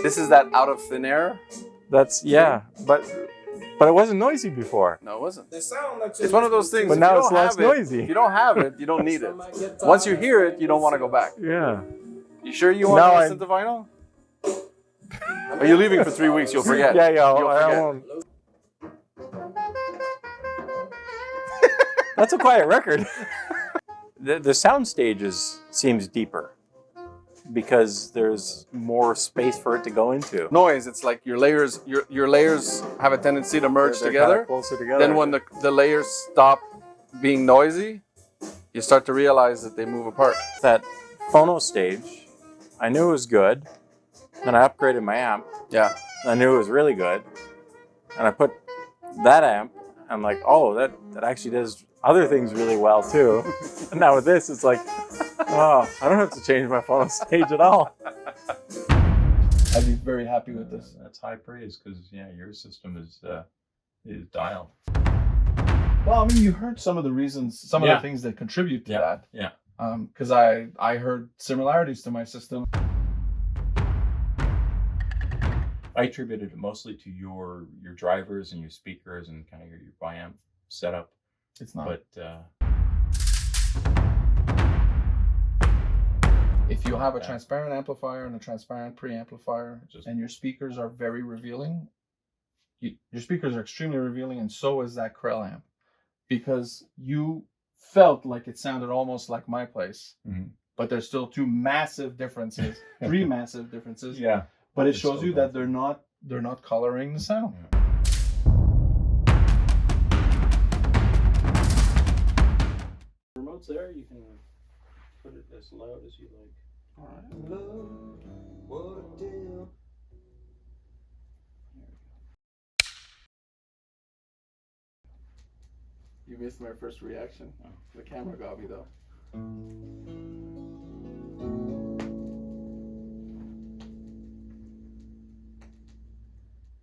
This is that out of thin air. That's, yeah, but it wasn't noisy before. No, it wasn't. They sound like It's one of those things. But if now you it's don't less have it, noisy. If you don't have it, you don't need it. Once you hear it, you don't want to go back. Yeah. You sure you want Now to listen to vinyl? Are you leaving for 3 weeks? You'll forget. Yeah, You'll I forget. won't. That's a quiet record. The sound stage seems deeper because there's more space for it to go into. Noise. It's like your layers. Your layers have a tendency to merge They're together. kinda closer together. Then when the layers stop being noisy, you start to realize that they move apart. That phono stage, I knew it was good. Then I upgraded my amp. Yeah. I knew it was really good. And I put that amp. I'm like, oh, that actually does other things really well too. And now with this, it's like, oh, I don't have to change my phono stage at all. I'd be very happy with this. That's high praise because your system is dialed. Well, I mean, you heard some of the reasons, some of Yeah. the things that contribute to Yeah. that. Yeah. Because I heard similarities to my system. I attributed it mostly to your drivers and your speakers and kind of your biamp setup. It's not. But if you have a transparent amplifier and a transparent pre-amplifier, Just- and your speakers are very revealing, your speakers are extremely revealing, and so is that Krell amp, because you felt like it sounded almost like my place, but there's still two massive differences, three massive differences. yeah. But it It's shows still you that they're not coloring the sound. Remote's there, you can put it as loud as you like. All right. You missed my first reaction. Oh, the camera got me though.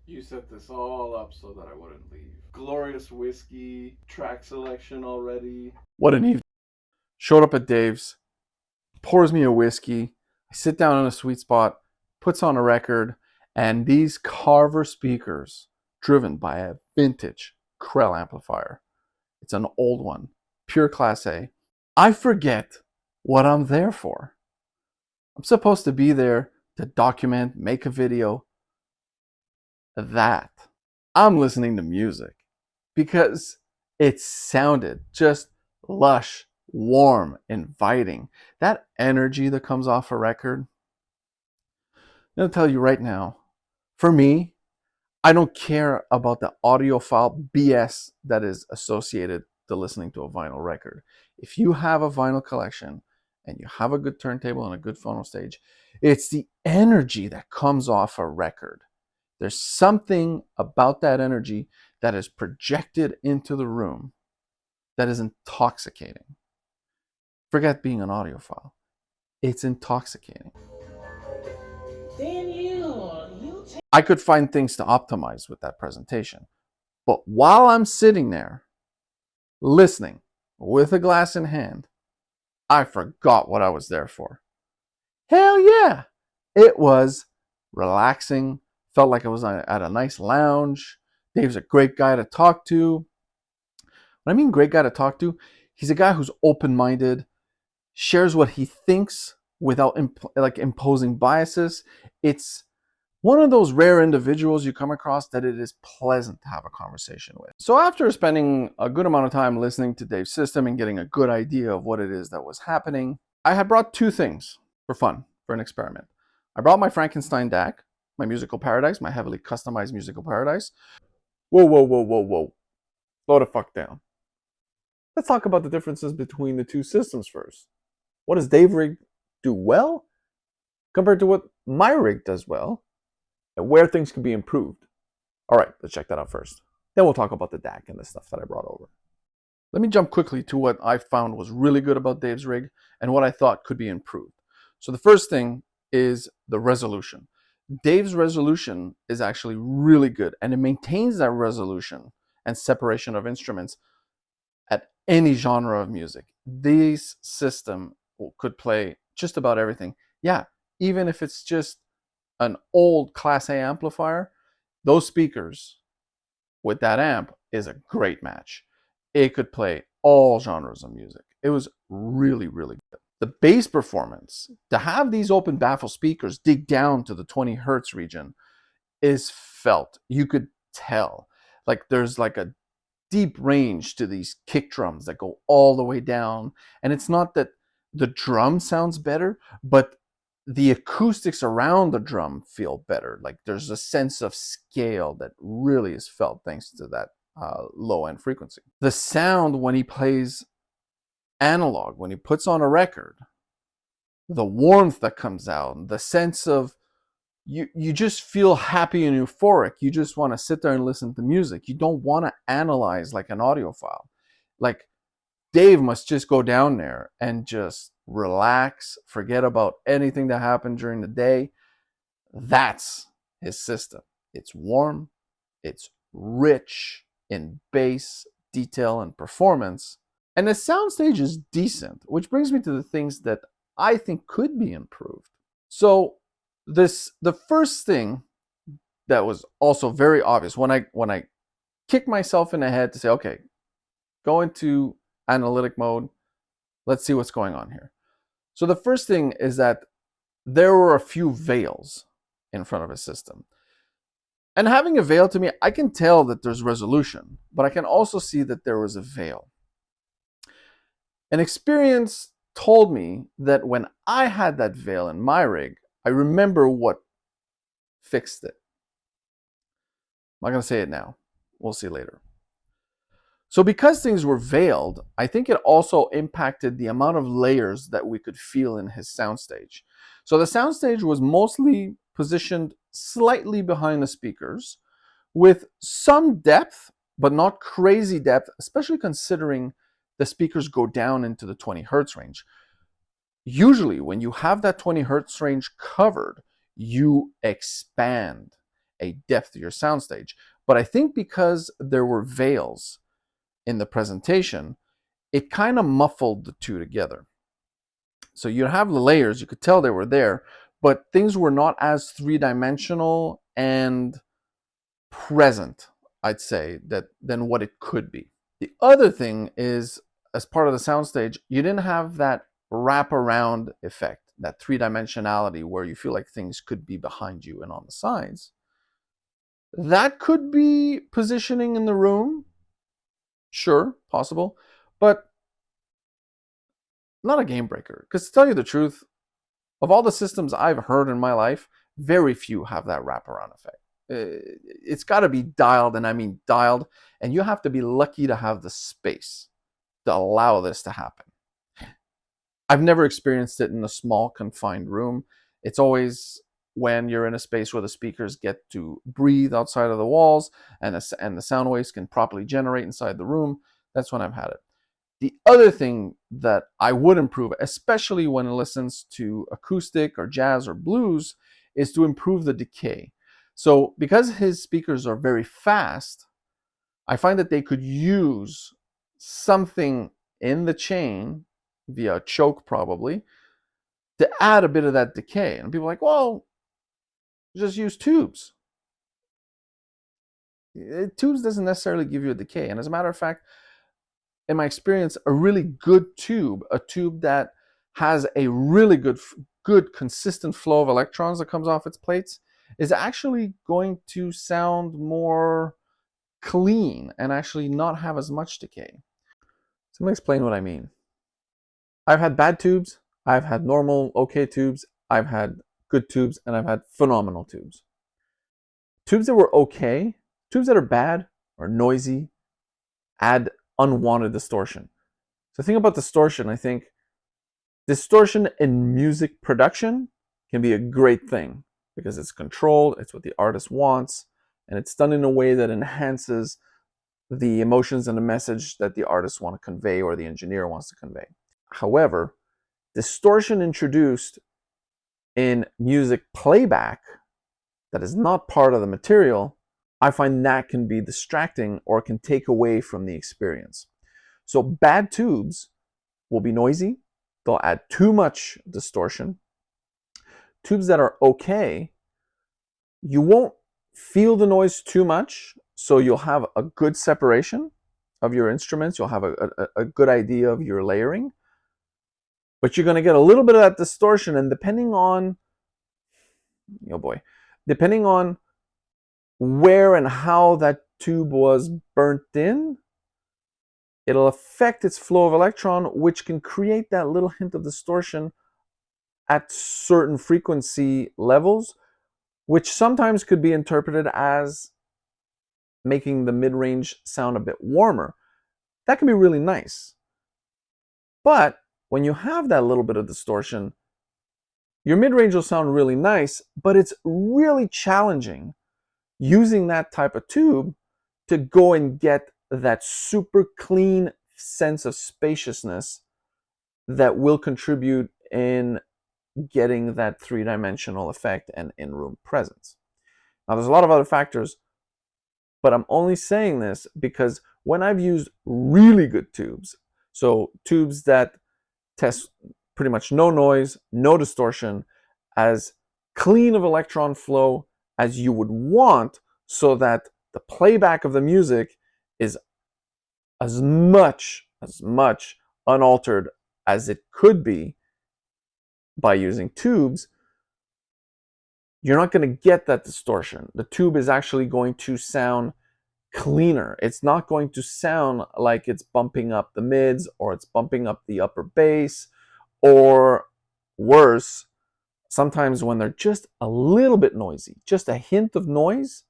You set this all up so that I wouldn't leave. Glorious whiskey, track selection already. What an evening. Showed up at Dave's, pours me a whiskey. I sit down in a sweet spot, puts on a record, and these Carver speakers, driven by a vintage Krell amplifier. It's an old one, pure Class A. I forget what I'm there for. I'm supposed to be there to document, make a video. That I'm listening to music because it sounded just lush, warm, inviting. That energy that comes off a record. I'm going to tell you right now, for me, I don't care about the audiophile BS that is associated to listening to a vinyl record. If you have a vinyl collection and you have a good turntable and a good phono stage, it's the energy that comes off a record. There's something about that energy that is projected into the room that is intoxicating. Forget being an audiophile. It's intoxicating. I could find things to optimize with that presentation. But while I'm sitting there listening with a glass in hand, I forgot what I was there for. Hell yeah! It was relaxing. Felt like I was at a nice lounge. Dave's a great guy to talk to. When I mean great guy to talk to, he's a guy who's open-minded, shares what he thinks without imposing biases. It's one of those rare individuals you come across that it is pleasant to have a conversation with. So after spending a good amount of time listening to Dave's system and getting a good idea of what it is that was happening, I had brought two things for fun, for an experiment. I brought my Frankenstein DAC, my musical paradise, my heavily customized musical paradise. Whoa. Slow the fuck down. Let's talk about the differences between the two systems first. What does Dave rig do well compared to what my rig does well, and where things can be improved? All right, let's check that out first. Then we'll talk about the DAC and the stuff that I brought over. Let me jump quickly to what I found was really good about Dave's rig and what I thought could be improved. So the first thing is the resolution. Dave's resolution is actually really good, and it maintains that resolution and separation of instruments at any genre of music. This system could play just about everything. Yeah, even if it's just an old Class A amplifier, those speakers with that amp is a great match. It could play all genres of music. It was really, really good. The bass performance, to have these open baffle speakers dig down to the 20 hertz region is felt. You could tell. Like there's like a deep range to these kick drums that go all the way down. And it's not that the drum sounds better, but the acoustics around the drum feel better. Like there's a sense of scale that really is felt thanks to that low end frequency. The sound when he plays analog, when he puts on a record, the warmth that comes out, the sense of you just feel happy and euphoric. You just want to sit there and listen to music. You don't want to analyze like an audio file. Like Dave must just go down there and just relax, forget about anything that happened during the day. That's his system. It's warm, it's rich in bass, detail, and performance. And the soundstage is decent, which brings me to the things that I think could be improved. So the first thing that was also very obvious when I kicked myself in the head to say, okay, go into analytic mode, let's see what's going on here. So the first thing is that there were a few veils in front of a system. And having a veil, to me, I can tell that there's resolution, but I can also see that there was a veil. An experience told me that when I had that veil in my rig, I remember what fixed it. I'm not going to say it now. We'll see later. So because things were veiled, I think it also impacted the amount of layers that we could feel in his soundstage. So the soundstage was mostly positioned slightly behind the speakers with some depth, but not crazy depth, especially considering the speakers go down into the 20 hertz range. Usually when you have that 20 hertz range covered, you expand a depth of your soundstage. But I think because there were veils in the presentation, it kind of muffled the two together. So you have the layers, you could tell they were there, but things were not as three-dimensional and present, I'd say, than what it could be. The other thing is, as part of the soundstage, you didn't have that wraparound effect, that three-dimensionality where you feel like things could be behind you and on the sides. That could be positioning in the room. Sure, possible, but not a game breaker. Because to tell you the truth, of all the systems I've heard in my life, very few have that wraparound effect. It's got to be dialed, and I mean dialed, and you have to be lucky to have the space to allow this to happen. I've never experienced it in a small confined room. It's always when you're in a space where the speakers get to breathe outside of the walls and the sound waves can properly generate inside the room. That's when I've had it. The other thing that I would improve, especially when it listens to acoustic or jazz or blues, is to improve the decay. So because his speakers are very fast, I find that they could use something in the chain, via a choke probably, to add a bit of that decay. And people are like, well, just use tubes. Tubes doesn't necessarily give you a decay. And as a matter of fact, in my experience, a really good tube, a tube that has a really good consistent flow of electrons that comes off its plates, is actually going to sound more clean and actually not have as much decay. So let me explain what I mean. I've had bad tubes, I've had normal, okay tubes, I've had good tubes, and I've had phenomenal tubes. Tubes that were okay, tubes that are bad or noisy, add unwanted distortion. So think about distortion. I think distortion in music production can be a great thing because it's controlled, it's what the artist wants, and it's done in a way that enhances the emotions and the message that the artist wants to convey or the engineer wants to convey. However, distortion introduced in music playback that is not part of the material, I find that can be distracting or can take away from the experience. So bad tubes will be noisy, they'll add too much distortion. Tubes that are okay You won't feel the noise too much, so you'll have a good separation of your instruments. You'll have a good idea of your layering, but you're going to get a little bit of that distortion, and depending on, oh boy, depending on where and how that tube was burnt in, it'll affect its flow of electron, which can create that little hint of distortion at certain frequency levels, which sometimes could be interpreted as making the mid-range sound a bit warmer. That can be really nice. But when you have that little bit of distortion, your mid-range will sound really nice, but it's really challenging using that type of tube to go and get that super clean sense of spaciousness that will contribute in getting that three-dimensional effect and in-room presence. Now, there's a lot of other factors, but I'm only saying this because when I've used really good tubes, so tubes that test pretty much no noise, no distortion, as clean of electron flow as you would want, so that the playback of the music is as much unaltered as it could be by using tubes, you're not going to get that distortion. The tube is actually going to sound cleaner. It's not going to sound like it's bumping up the mids or it's bumping up the upper bass, or worse, sometimes when they're just a little bit noisy, just a hint of noise,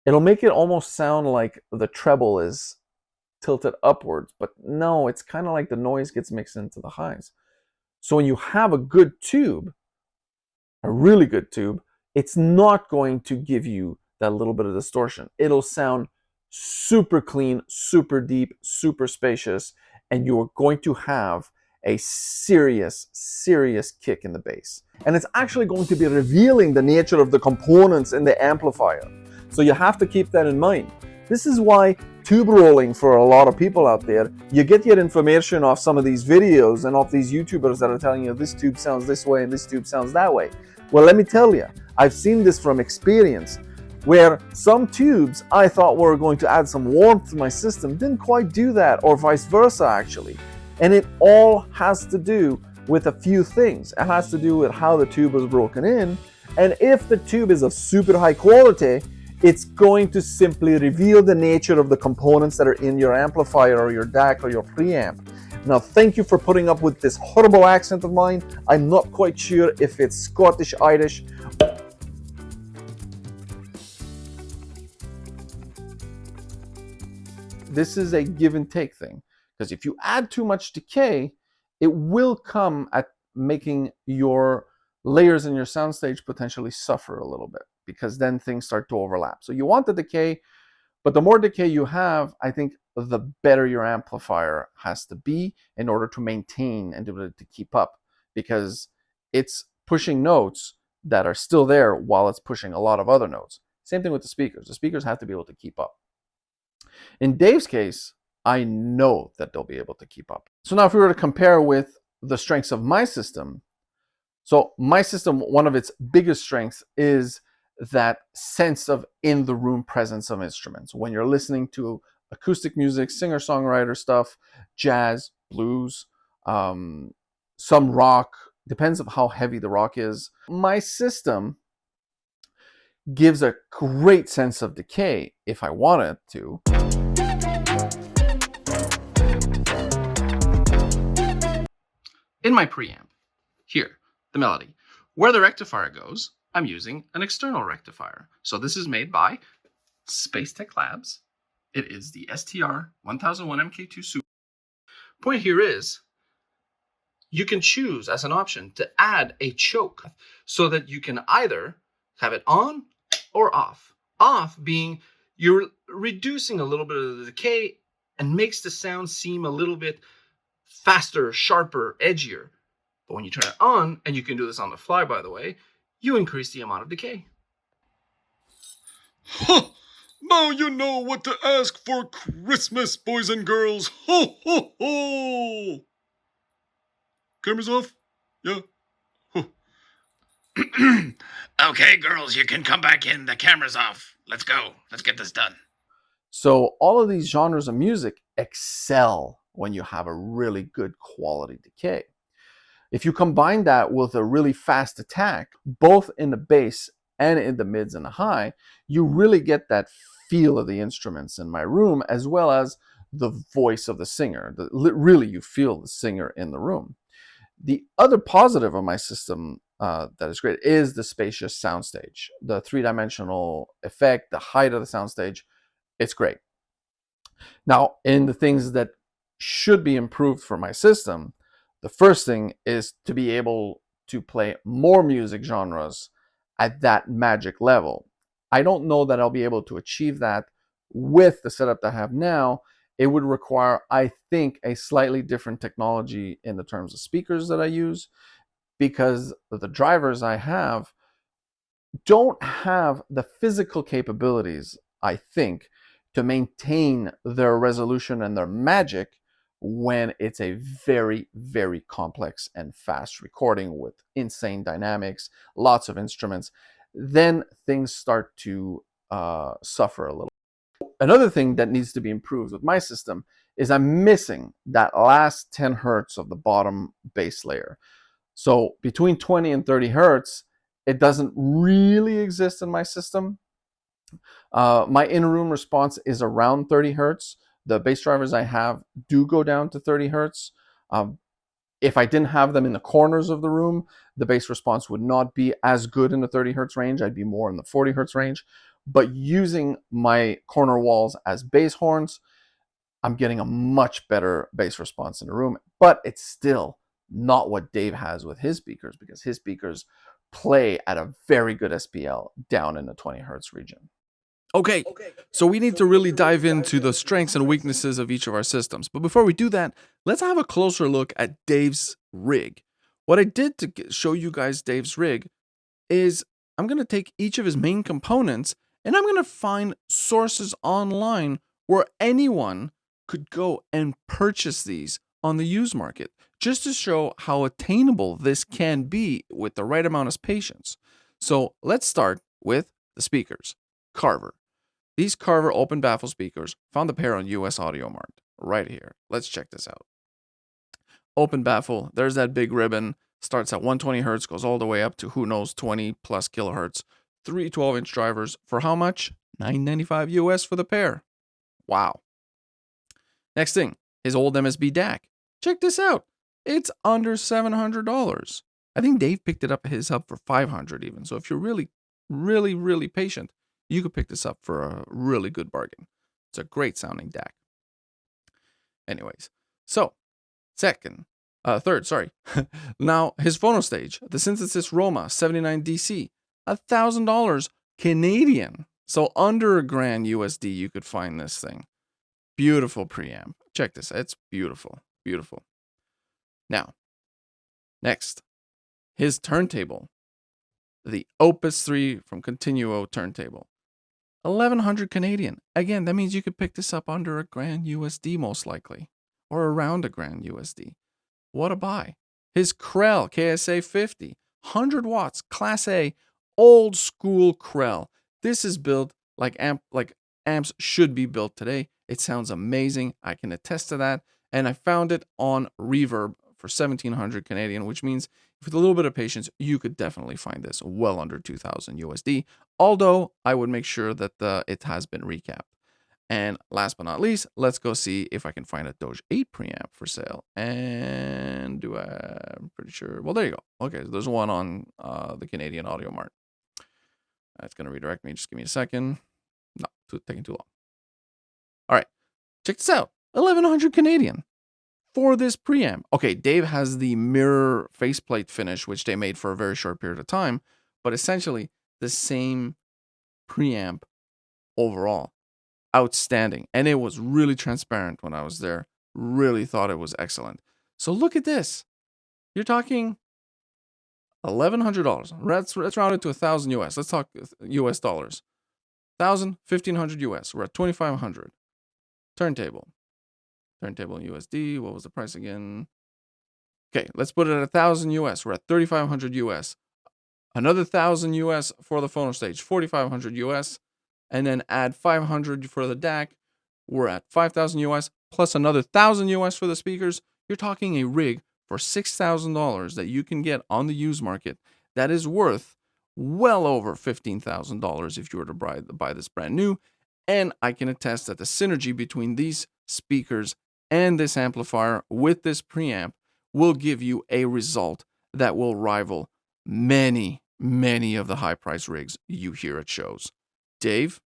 it'll make it almost sound like the treble is tilted upwards, but no, it's kind of like the noise gets mixed into the highs. So when you have a good tube, a really good tube, it's not going to give you that little bit of distortion. It'll sound super clean, super deep, super spacious, and you're going to have a serious kick in the bass. And it's actually going to be revealing the nature of the components in the amplifier. So you have to keep that in mind. This is why tube rolling, for a lot of people out there, you get your information off some of these videos and off these YouTubers that are telling you this tube sounds this way and this tube sounds that way. Well, let me tell you, I've seen this from experience, where some tubes I thought were going to add some warmth to my system didn't quite do that, or vice versa actually. And it all has to do with a few things. It has to do with how the tube was broken in, and if the tube is of super high quality, it's going to simply reveal the nature of the components that are in your amplifier or your DAC or your preamp. Now, thank you for putting up with this horrible accent of mine. I'm not quite sure if it's Scottish, Irish. This is a give and take thing, because if you add too much decay, it will come at making your layers in your soundstage potentially suffer a little bit, because then things start to overlap. So you want the decay, but the more decay you have, I think the better your amplifier has to be in order to maintain and to keep up, because it's pushing notes that are still there while it's pushing a lot of other notes. Same thing with the speakers. The speakers have to be able to keep up. In Dave's case, I know that they'll be able to keep up. So now if we were to compare with the strengths of my system, so my system, one of its biggest strengths is that sense of in-the-room presence of instruments. When you're listening to acoustic music, singer-songwriter stuff, jazz, blues, some rock, depends on how heavy the rock is. My system gives a great sense of decay if I want it to. In my preamp, here, the melody, where the rectifier goes, I'm using an external rectifier. So this is made by Space Tech Labs. It is the STR 1001 MK2 Super. Point here is, you can choose as an option to add a choke so that you can either have it on or off. Off being you're reducing a little bit of the decay and makes the sound seem a little bit faster, sharper, edgier. But when you turn it on, and you can do this on the fly, by the way, you increase the amount of decay. Huh! Now you know what to ask for Christmas, boys and girls. Ho, ho, ho! Cameras off? Yeah. Huh. Okay, girls, you can come back in. The camera's off. Let's go. Let's get this done. So all of these genres of music excel when you have a really good quality decay. If you combine that with a really fast attack, both in the bass and in the mids and the high, you really get that feel of the instruments in my room, as well as the voice of the singer. Really, you feel the singer in the room. The other positive of my system that is great is the spacious soundstage. The three-dimensional effect, the height of the soundstage, it's great. Now, in the things that should be improved for my system, the first thing is to be able to play more music genres at that magic level. I don't know that I'll be able to achieve that with the setup that I have now. It would require, I think, a slightly different technology in the terms of speakers that I use, because the drivers I have don't have the physical capabilities, I think, to maintain their resolution and their magic when it's a very, very complex and fast recording with insane dynamics, lots of instruments. Then things start to suffer a little. Another thing that needs to be improved with my system is I'm missing that last 10 hertz of the bottom bass layer. So between 20 and 30 hertz, it doesn't really exist in my system. My in-room response is around 30 hertz. The bass drivers I have do go down to 30 hertz. If I didn't have them in the corners of the room, the bass response would not be as good in the 30 hertz range. I'd be more in the 40 hertz range. But using my corner walls as bass horns, I'm getting a much better bass response in the room. But it's still not what Dave has with his speakers, because his speakers play at a very good SPL down in the 20 hertz region. Okay, so we need to really dive into the strengths and weaknesses of each of our systems. But before we do that, let's have a closer look at Dave's rig. What I did to show you guys Dave's rig is I'm going to take each of his main components and I'm going to find sources online where anyone could go and purchase these on the used market, just to show how attainable this can be with the right amount of patience. So let's start with the speakers. Carver. These Carver open baffle speakers, found a pair on US Audio Mart right here. Let's check this out. Open baffle, there's that big ribbon, starts at 120 hertz, goes all the way up to who knows 20 plus kilohertz. 3 12-inch drivers for how much? $9.95 US for the pair. Wow. Next thing, his old MSB DAC. Check this out. It's under $700. I think Dave picked it up his up for $500 even. So if you're really patient, you could pick this up for a really good bargain. It's a great sounding DAC. Anyways, so third, sorry. Now his phono stage, the Synthesis Roma 79 DC, $1,000 Canadian. So under $1,000 USD, you could find this thing. Beautiful preamp. Check this. It's beautiful, beautiful. Now, next, his turntable, the Opus 3 from Continuo turntable. 1,100 Canadian. Again, that means you could pick this up under $1,000 USD most likely, or around $1,000 USD. What a buy. His Krell KSA 50, 100 watts, Class A, old school Krell. This is built like amps should be built today. It sounds amazing. I can attest to that. And I found it on Reverb for 1,700 Canadian, which means with a little bit of patience, you could definitely find this well under 2,000 USD. Although I would make sure that it has been recapped. And last but not least, let's go see if I can find a Doge 8 preamp for sale. And I'm pretty sure. Well, there you go. Okay, so there's one on the Canadian Audio Mart. That's going to redirect me. Just give me a second. No, taking too long. All right, check this out. 1,100 Canadian for this preamp. Okay, Dave has the mirror faceplate finish, which they made for a very short period of time, but essentially the same preamp overall. Outstanding. And it was really transparent when I was there. Really thought it was excellent. So look at this. You're talking $1,100. Let's round it to 1,000 US. Let's talk US dollars. 1,000, 1,500 US. We're at 2,500. Turntable in USD. What was the price again? Okay, let's put it at 1,000 US. We're at 3,500 US. another 1,000 US for the phono stage, 4,500 US, and then add 500 for the DAC. We're at 5,000 US plus another 1,000 US for the speakers. You're talking a rig for $6,000 that you can get on the used market that is worth well over $15,000 if you were to buy this brand new. And I can attest that the synergy between these speakers and this amplifier with this preamp will give you a result that will rival many, many of the high price rigs you hear at shows. Dave,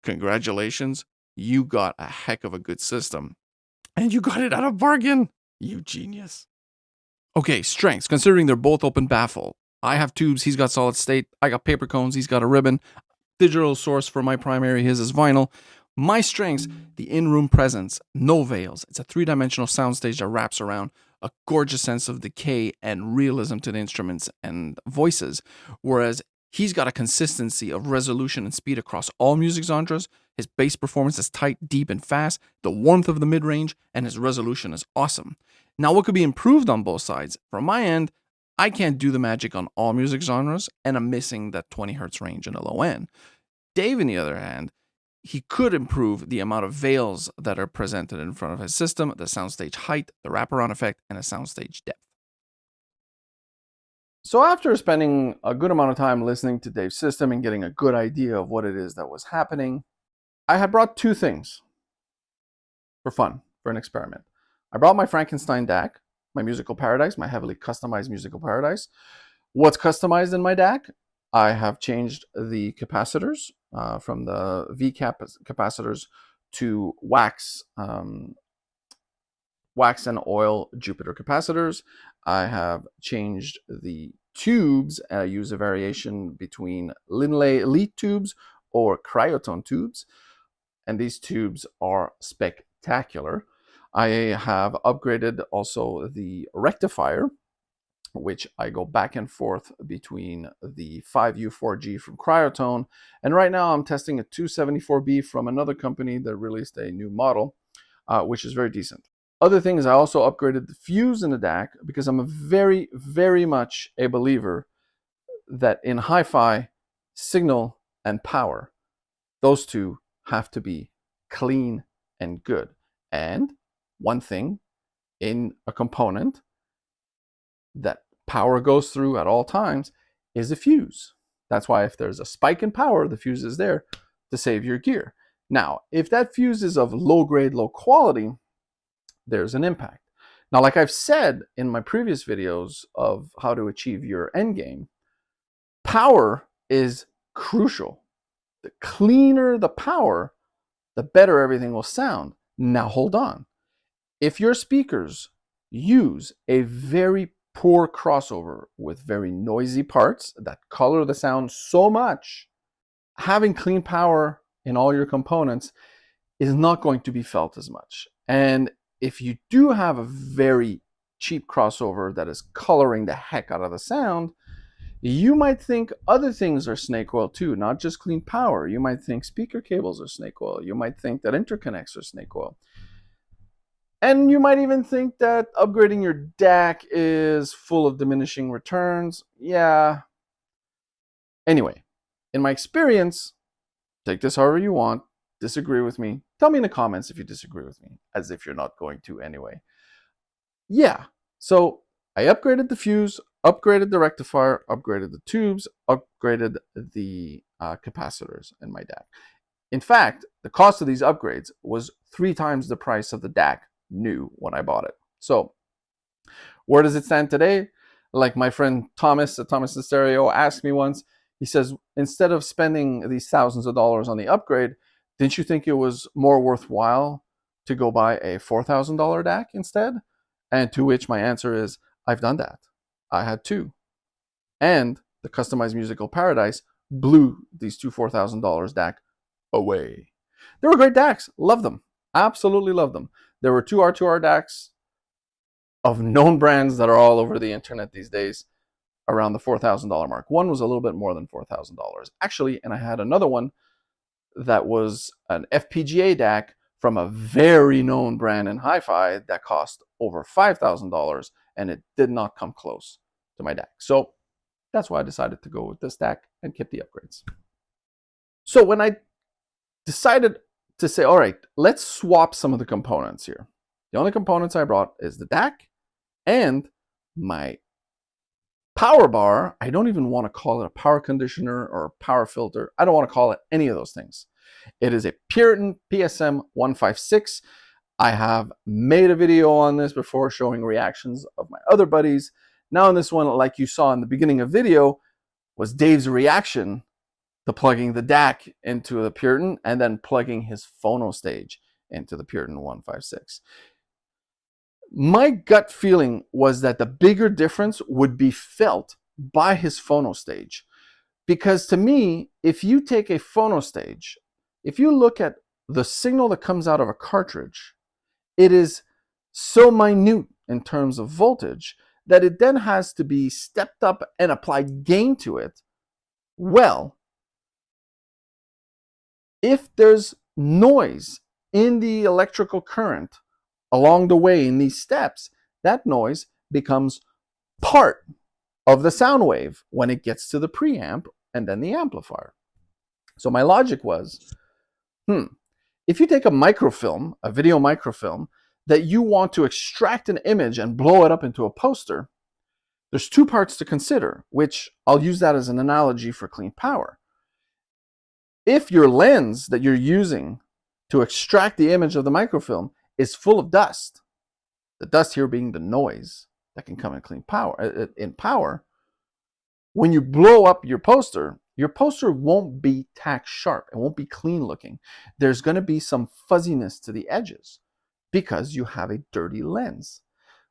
congratulations. You got a heck of a good system. And you got it at a bargain. You genius. Okay, strengths. Considering they're both open baffle. I have tubes, he's got solid state. I got paper cones, he's got a ribbon. Digital source for my primary, his is vinyl. My strengths, the in-room presence, no veils. It's a three-dimensional soundstage that wraps around a gorgeous sense of decay and realism to the instruments and voices, whereas he's got a consistency of resolution and speed across all music genres. His bass performance is tight, deep, and fast, the warmth of the mid-range, and his resolution is awesome. Now, what could be improved on both sides? From my end, I can't do the magic on all music genres, and I'm missing that 20 hertz range in the low end. Dave, on the other hand, he could improve the amount of veils that are presented in front of his system, the soundstage height, the wraparound effect, and the soundstage depth. So after spending a good amount of time listening to Dave's system and getting a good idea of what it is that was happening, I had brought two things for fun, for an experiment. I brought my Frankenstein DAC, my Musical Paradise, my heavily customized Musical Paradise. What's customized in my DAC? I have changed the capacitors from the V capacitors to wax and oil Jupiter capacitors. I have changed the tubes. I use a variation between Linley Elite tubes or Cryotone tubes, and these tubes are spectacular. I have upgraded also the rectifier, which I go back and forth between the 5U4G from Cryotone, and right now I'm testing a 274B from another company that released a new model, which is very decent. Other things, I also upgraded the fuse in the DAC because I'm a very, very much a believer that in hi-fi, signal and power, those two have to be clean and good. And one thing in a component that power goes through at all times is a fuse. That's why if there's a spike in power, the fuse is there to save your gear. Now, if that fuse is of low grade, low quality, there's an impact. Now, like I've said in my previous videos of how to achieve your end game, power is crucial. The cleaner the power, the better everything will sound. Now, hold on. If your speakers use a very poor crossover with very noisy parts that color the sound so much, having clean power in all your components is not going to be felt as much. And if you do have a very cheap crossover that is coloring the heck out of the sound, you might think other things are snake oil too, not just clean power. You might think speaker cables are snake oil. You might think that interconnects are snake oil. And you might even think that upgrading your DAC is full of diminishing returns. Yeah. Anyway, in my experience, take this however you want, disagree with me. Tell me in the comments if you disagree with me, as if you're not going to anyway. Yeah, so I upgraded the fuse, upgraded the rectifier, upgraded the tubes, upgraded the capacitors in my DAC. In fact, the cost of these upgrades was 3 times the price of the DAC new when I bought it. So where does it stand today? Like my friend Thomas at Thomas in Stereo asked me once, he says, instead of spending these thousands of dollars on the upgrade, didn't you think it was more worthwhile to go buy a $4,000 DAC instead? And to which my answer is, I've done that. I had 2. And the customized Musical Paradise blew these 2 $4,000 DAC away. They were great DACs. Love them. Absolutely love them. There were 2 R2R DACs of known brands that are all over the internet these days around the $4,000 mark. One was a little bit more than $4,000 actually, and I had another one that was an FPGA DAC from a very known brand in hi-fi that cost over $5,000, and it did not come close to my DAC. So That's why I decided to go with this DAC and keep the upgrades. So when I decided to say, all right, let's swap some of the components here. The only components I brought is the DAC and my power bar. I don't even want to call it a power conditioner or a power filter. I don't want to call it any of those things. It is a Puritan PSM 156. I have made a video on this before showing reactions of my other buddies. Now in this one, like you saw in the beginning of the video, was Dave's reaction to plugging the DAC into the Puritan and then plugging his phono stage into the Puritan 156. My gut feeling was that the bigger difference would be felt by his phono stage. Because to me, if you take a phono stage, if you look at the signal that comes out of a cartridge, it is so minute in terms of voltage that it then has to be stepped up and applied gain to it. Well, if there's noise in the electrical current along the way in these steps, that noise becomes part of the sound wave when it gets to the preamp and then the amplifier. So my logic was, if you take a microfilm, a video microfilm, that you want to extract an image and blow it up into a poster, there's two parts to consider, which I'll use that as an analogy for clean power. If your lens that you're using to extract the image of the microfilm is full of dust, the dust here being the noise that can come in clean power, when you blow up your poster won't be tack sharp. It won't be clean looking. There's going to be some fuzziness to the edges because you have a dirty lens.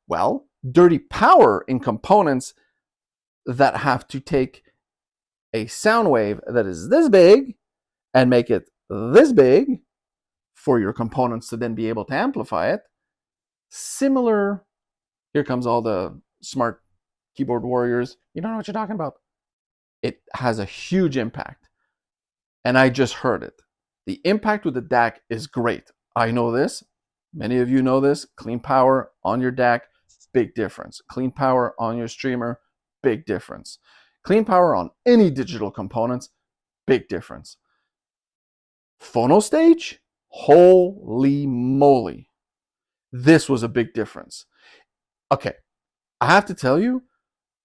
Well, dirty power in components that have to take a sound wave that is this big and make it this big for your components to then be able to amplify it. Similar, here comes all the smart keyboard warriors. You don't know what you're talking about. It has a huge impact. And I just heard it. The impact with the DAC is great. I know this. Many of you know this. Clean power on your DAC, big difference. Clean power on your streamer, big difference. Clean power on any digital components, big difference. Phono stage, holy moly. This was a big difference. Okay, I have to tell you,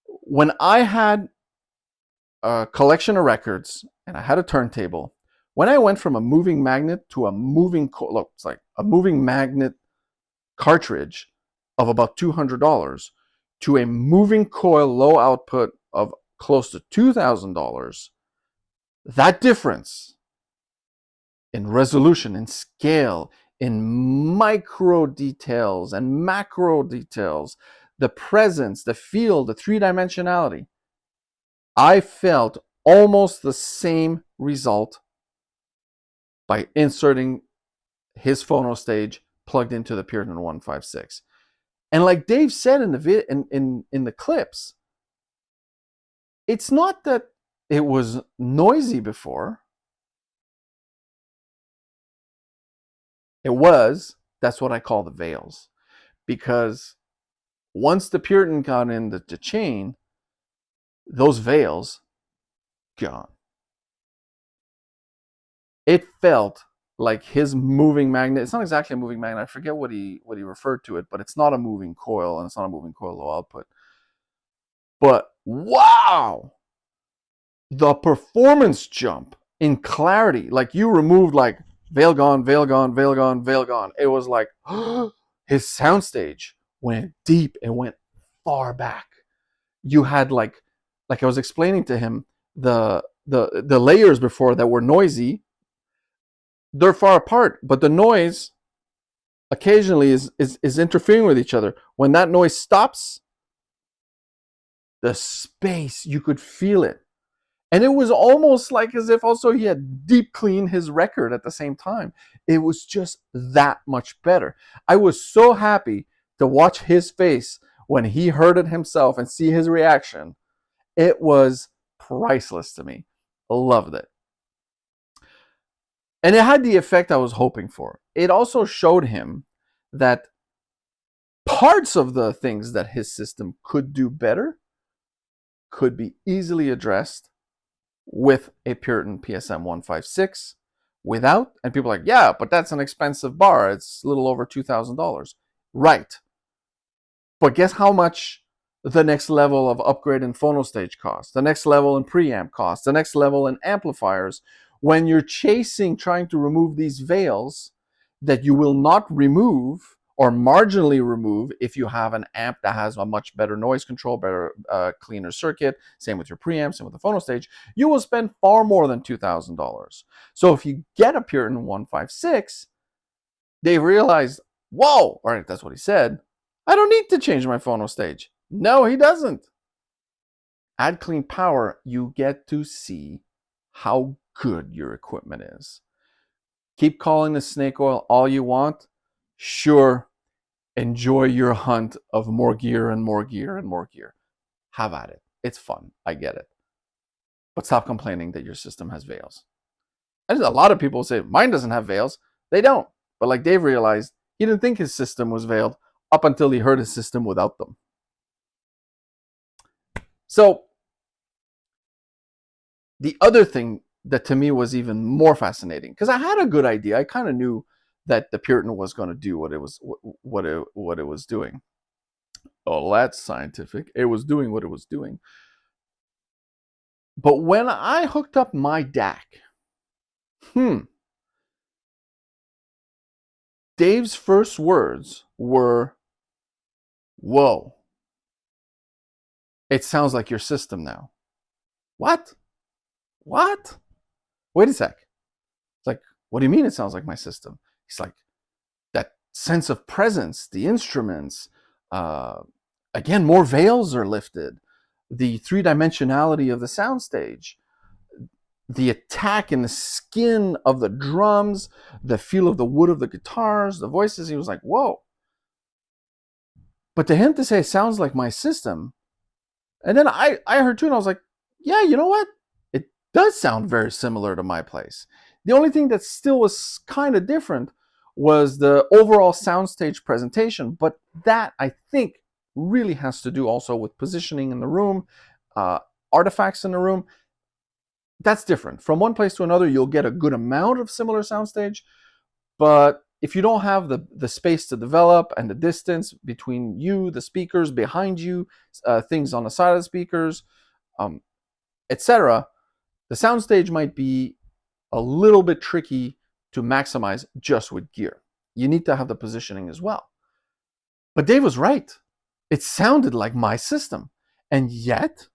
when I had a collection of records and I had a turntable, when I went from a moving magnet to a moving look, it's like a moving magnet cartridge of about $200 to a moving coil low output of close to $2,000, that difference in resolution, in scale, in micro details and macro details, the presence, the feel, the three-dimensionality, I felt almost the same result by inserting his phono stage plugged into the Puritan 156. And like Dave said in the in the clips, it's not that it was noisy before. It was, that's what I call the veils. Because once the Puritan got in the chain, those veils gone. It felt like his moving magnet. It's not exactly a moving magnet. I forget what he referred to it, but it's not a moving coil, and it's not a moving coil low output. But wow, the performance jump in clarity, like you removed like veil gone, veil gone, veil gone, veil gone. It was like his soundstage went deep and went far back. You had like I was explaining to him, the layers before that were noisy, they're far apart, but the noise occasionally is interfering with each other. When that noise stops, the space, you could feel it. And it was almost like as if also he had deep cleaned his record at the same time. It was just that much better. I was so happy to watch his face when he heard it himself and see his reaction. It was priceless to me. Loved it. And it had the effect I was hoping for. It also showed him that parts of the things that his system could do better could be easily addressed with a Puritan PSM 156 without, and people are like, yeah, but that's an expensive bar. It's a little over $2,000. Right. But guess how much the next level of upgrade in phono stage costs, the next level in preamp costs, the next level in amplifiers, when you're trying to remove these veils that you will not remove or marginally remove if you have an amp that has a much better noise control, better cleaner circuit, same with your preamp, same with the phono stage, you will spend far more than $2,000. So if you get a Puritan 156, they realized, whoa, all right, that's what he said, I don't need to change my phono stage. No, he doesn't. Add clean power, you get to see how good your equipment is. Keep calling the snake oil all you want. Sure, enjoy your hunt of more gear and more gear and more gear. Have at it. It's fun. I get it. But stop complaining that your system has veils. And a lot of people say, mine doesn't have veils. They don't. But like Dave realized, he didn't think his system was veiled up until he heard his system without them. So the other thing that to me was even more fascinating, because I had a good idea. I kind of knew that the Puritan was going to do what it was doing. Oh, that's scientific. It was doing what it was doing. But when I hooked up my DAC, Dave's first words were, whoa, it sounds like your system now. What? Wait a sec. It's like, what do you mean it sounds like my system? He's like, that sense of presence, the instruments, again, more veils are lifted, the three-dimensionality of the soundstage, the attack in the skin of the drums, the feel of the wood of the guitars, the voices. He was like, whoa. But to him to say, it sounds like my system, and then I heard too, and I was like, yeah, you know what? It does sound very similar to my place. The only thing that still was kind of different was the overall soundstage presentation, but that, I think, really has to do also with positioning in the room, artifacts in the room. That's different. From one place to another, you'll get a good amount of similar soundstage, but if you don't have the space to develop and the distance between you, the speakers, behind you, things on the side of the speakers, etc., the soundstage might be a little bit tricky to maximize just with gear. You need to have the positioning as well. But Dave was right. It sounded like my system. And yet,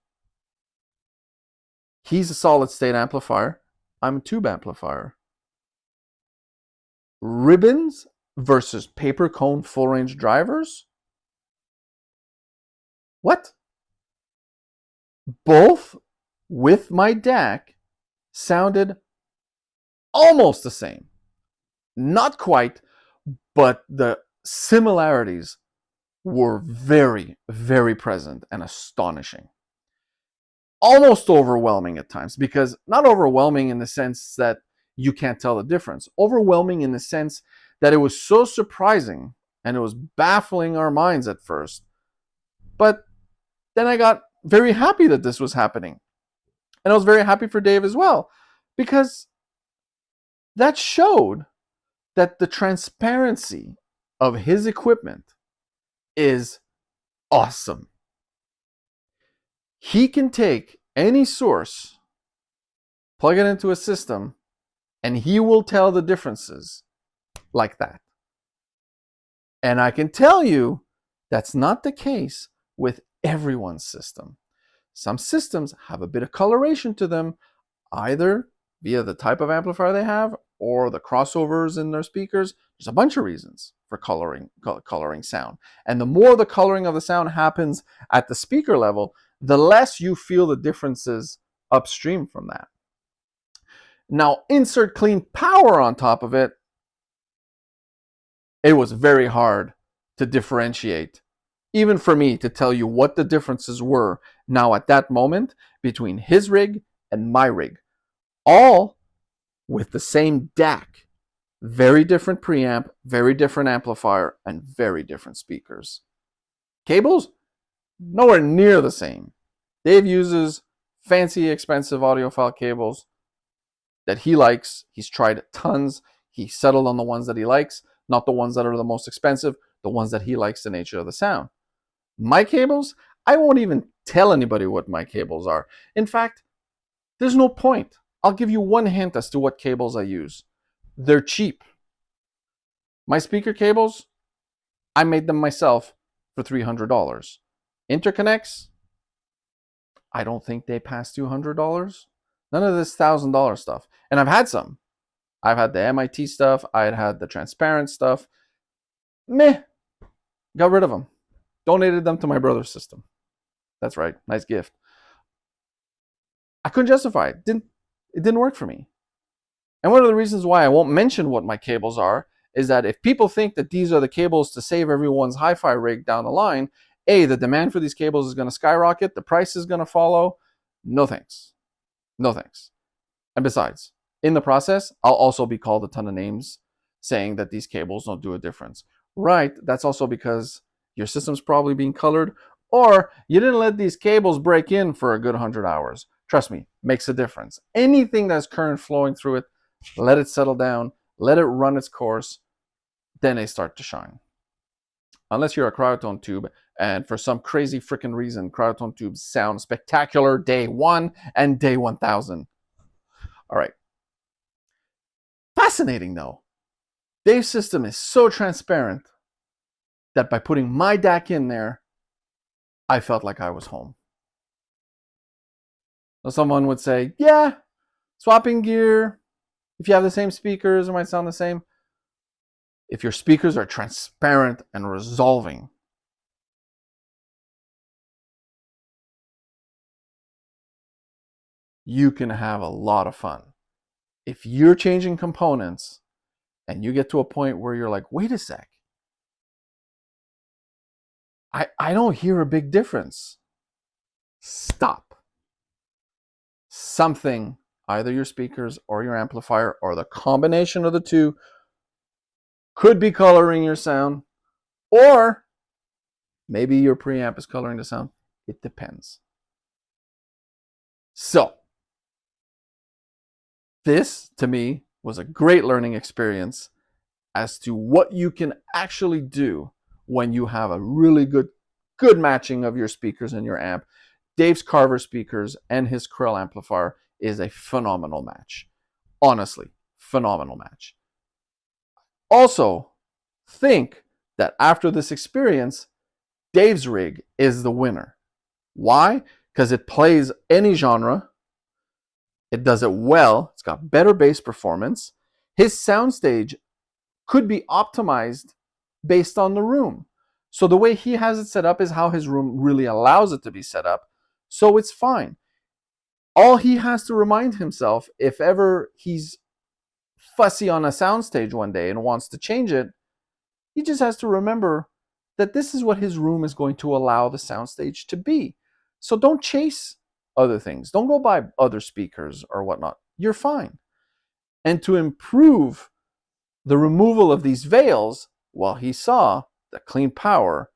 he's a solid state amplifier. I'm a tube amplifier. Ribbons versus paper cone full range drivers? What? Both with my DAC sounded almost the same. Not quite, but the similarities were very, very present and astonishing. Almost overwhelming at times, because not overwhelming in the sense that you can't tell the difference. Overwhelming in the sense that it was so surprising and it was baffling our minds at first. But then I got very happy that this was happening. And I was very happy for Dave as well, because that showed that the transparency of his equipment is awesome. He can take any source, plug it into a system, and he will tell the differences like that. And I can tell you that's not the case with everyone's system. Some systems have a bit of coloration to them, either via the type of amplifier they have or the crossovers in their speakers. There's a bunch of reasons for coloring sound. And the more the coloring of the sound happens at the speaker level, the less you feel the differences upstream from that. Now, insert clean power on top of it. It was very hard to differentiate, even for me, to tell you what the differences were now at that moment between his rig and my rig. All with the same DAC. Very different preamp, very different amplifier, and very different speakers. Cables? Nowhere near the same. Dave uses fancy, expensive audiophile cables that he likes. He's tried tons. He settled on the ones that he likes, not the ones that are the most expensive, the ones that he likes the nature of the sound. My cables, I won't even tell anybody what my cables are. In fact, there's no point. I'll give you one hint as to what cables I use. They're cheap. My speaker cables, I made them myself for $300. Interconnects, I don't think they pass $200. None of this $1,000 stuff. And I've had some. I've had the MIT stuff. I had the transparent stuff. Meh. Got rid of them. Donated them to my brother's system. That's right. Nice gift. I couldn't justify it. It didn't work for me. And one of the reasons why I won't mention what my cables are is that if people think that these are the cables to save everyone's hi-fi rig down the line, A, the demand for these cables is going to skyrocket. The price is going to follow. No thanks. No thanks. And besides, in the process, I'll also be called a ton of names saying that these cables don't do a difference. Right, that's also because your system's probably being colored, or you didn't let these cables break in for a good 100 hours. Trust me, makes a difference. Anything that's current flowing through it, let it settle down, let it run its course, then they start to shine. Unless you're a cryotone tube, and for some crazy freaking reason, cryotone tubes sound spectacular day 1 and day 1000. All right. Fascinating though. Dave's system is so transparent that by putting my DAC in there, I felt like I was home. So someone would say, yeah, swapping gear, if you have the same speakers, it might sound the same. If your speakers are transparent and resolving, you can have a lot of fun. If you're changing components and you get to a point where you're like, wait a sec, I don't hear a big difference. Stop. Something, either your speakers or your amplifier or the combination of the two, could be coloring your sound, or maybe your preamp is coloring the sound. It depends. So, this, to me, was a great learning experience as to what you can actually do when you have a really good matching of your speakers and your amp. Dave's Carver speakers and his Krill amplifier is a phenomenal match. Honestly, phenomenal match. Also, think that after this experience, Dave's rig is the winner. Why? Because it plays any genre. It does it well. It's got better bass performance. His soundstage could be optimized based on the room. So the way he has it set up is how his room really allows it to be set up. So it's fine. All he has to remind himself, if ever he's fussy on a soundstage one day and wants to change it, he just has to remember that this is what his room is going to allow the soundstage to be. So don't chase other things. Don't go buy other speakers or whatnot. You're fine. And to improve the removal of these veils, well, he saw that Clean Power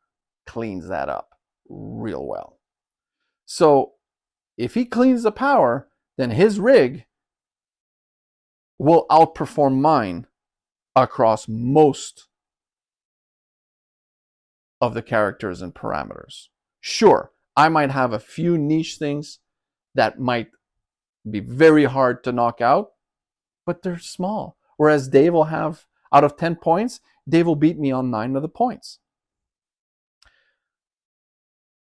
cleans that up real well. So if he cleans the power, then his rig will outperform mine across most of the characters and parameters. Sure, I might have a few niche things that might be very hard to knock out, but they're small. Whereas Dave will have, out of 10 points, Dave will beat me on 9 of the points.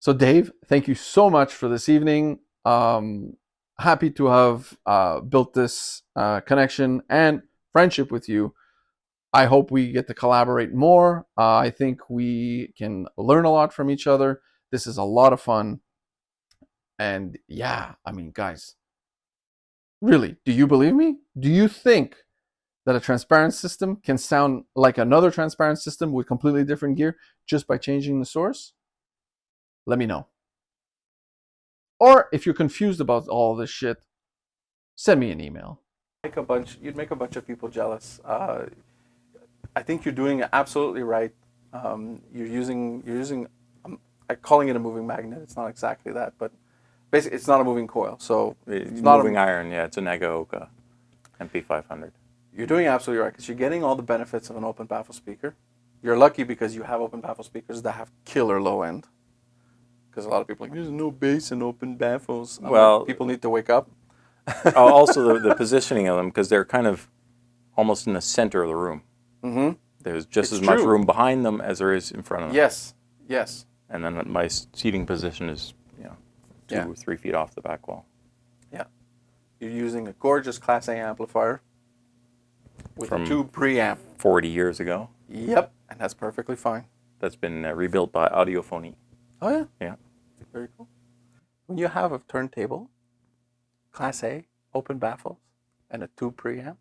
So Dave, thank you so much for this evening. Happy to have built this connection and friendship with you. I hope we get to collaborate more. I think we can learn a lot from each other. This is a lot of fun. And yeah, I mean, guys, really, do you believe me? Do you think that a transparent system can sound like another transparent system with completely different gear just by changing the source? Let me know. Or if you're confused about all this shit, send me an email. You'd make a bunch of people jealous. I think you're doing it absolutely right. You're using calling it a moving magnet. It's not exactly that, but Basically, it's not a moving coil, so It's not a- moving iron, yeah. It's a Negaoka MP500. you're doing absolutely right because you're getting all the benefits of an open baffle speaker. You're lucky because you have open baffle speakers that have killer low end. Because a lot of people are like, there's no bass in open baffles. I'm Well- like, people need to wake up. Also, the positioning of them, because they're kind of almost in the center of the room. Mm-hmm. There's just It's as much true. room behind them as there is in front of them. Yes, yes. And then my seating position is, 2 Yeah. or 3 feet off the back wall. You're using a gorgeous Class A amplifier with From- a 2 preamp. 40 years ago. Yep, and that's perfectly fine. That's been rebuilt by Audiophony. Oh yeah. Yeah. Very cool. When you have a turntable, Class A, open baffles, and a 2 preamp,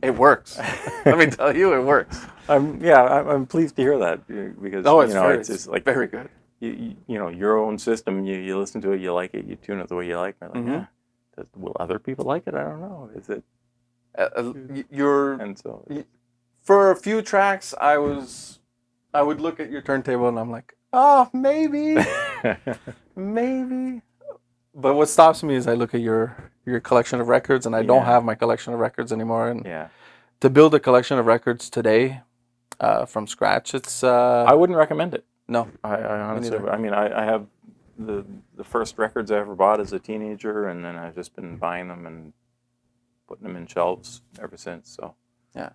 it works. Let me tell you, it works. I'm pleased to hear that because it's just like very good. your own system. You listen to it, you like it, you tune it the way you like. And you're like, will other people like it? I don't know. Is it? You're And so for a few tracks, I would look at your turntable and I'm like, oh, maybe, maybe. But what stops me is I look at your collection of records, and I don't have my collection of records anymore. And yeah, to build a collection of records today from scratch, it's I wouldn't recommend it. no. I honestly, neither. I mean, I have the first records I ever bought as a teenager, and then I've just been buying them and putting them in shelves ever since. So Yeah.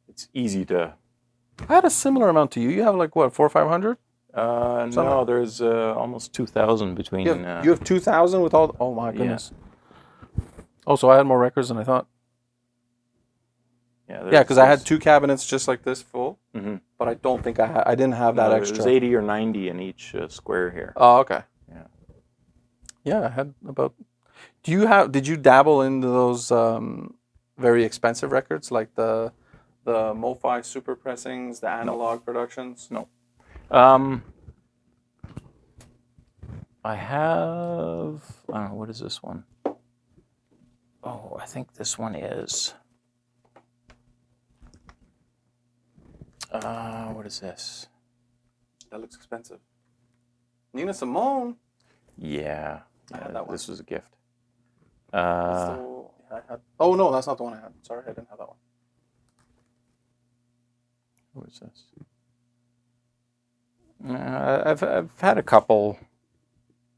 it's easy to. I had a similar amount to you. You have like what, 400 or 500? No, there's almost 2,000 between. You have 2,000 with all. Oh my goodness. Oh, so I had more records than I thought. yeah, Yeah, because I had 2 cabinets just like this full, Mm-hmm. but I don't think I didn't have that extra. There's 80 or 90 in each square here. Oh, okay. Yeah. Yeah, I had about. Did you dabble into those very expensive records like the MoFi super pressings, the analog productions? No. I have. What is this one? Oh, I think this one is. What is this? That looks expensive. Nina Simone. Yeah, I had that one. This was a gift. Oh no, that's not the one I had. Sorry, I didn't have that one. What is this? I've had a couple,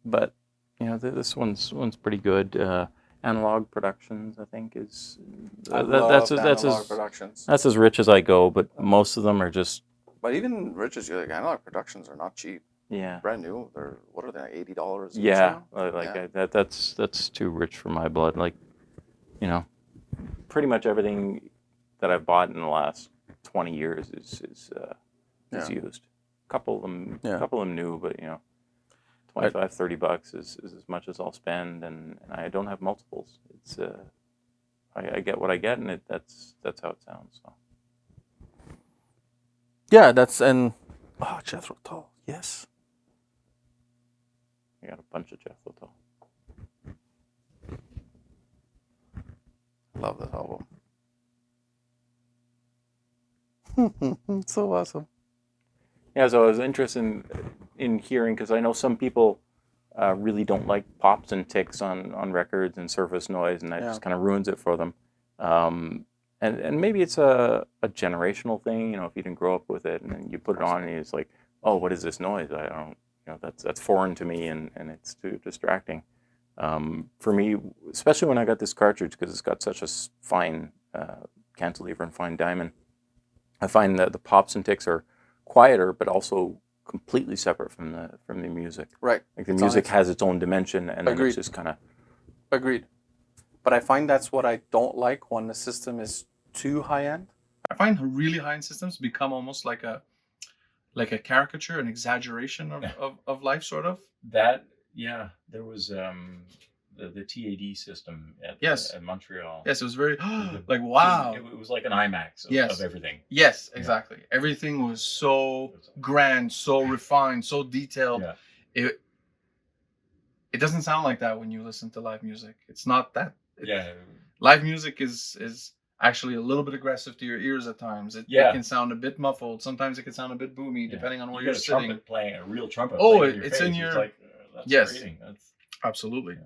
but this one's pretty good. Analog Productions, I think, is That's as productions. that's as rich as I go. But most of them are just But even Rich's, like analog productions are not cheap. yeah. Brand new. They're what are they? $80 each Yeah, now? that's too rich for my blood. Like, pretty much everything that I've bought in the last 20 years is used. Couple of them new, but 25, $30 is as much as I'll spend, and I don't have multiples. It's I get what I get, and that's how it sounds. So. Yeah, Jethro Tull. Yes. I got a bunch of Jethro Tull. Love this album. So awesome. Yeah, so I was interested in hearing, because I know some people really don't like pops and ticks on records and surface noise, and that just kind of ruins it for them. And maybe it's a generational thing, if you didn't grow up with it, and then you put it on and it's like, oh, what is this noise? I don't, that's foreign to me, and it's too distracting. For me, especially when I got this cartridge, because it's got such a fine cantilever and fine diamond, I find that the pops and ticks are quieter, but also completely separate from the music. Right. Like the music has its own dimension, and then Agreed. it's just kind of. Agreed. But I find that's what I don't like when the system is too high end. I find really high-end systems become almost like a caricature, an exaggeration of life, sort of. That there was the TAD system at Montreal. Yes, it was very like wow. It was like an IMAX of everything. Yes, exactly. Everything was so grand, so refined, so detailed. Yeah. It doesn't sound like that when you listen to live music. It's not that. Yeah. Live music is actually a little bit aggressive to your ears at times. It Yeah. can sound a bit muffled. Sometimes it can sound a bit boomy, depending on where You you're got a sitting. trumpet playing, a real trumpet. Oh, playing in your it's face. in your- It's like, that's Yes. grating. That's, Absolutely. Yeah.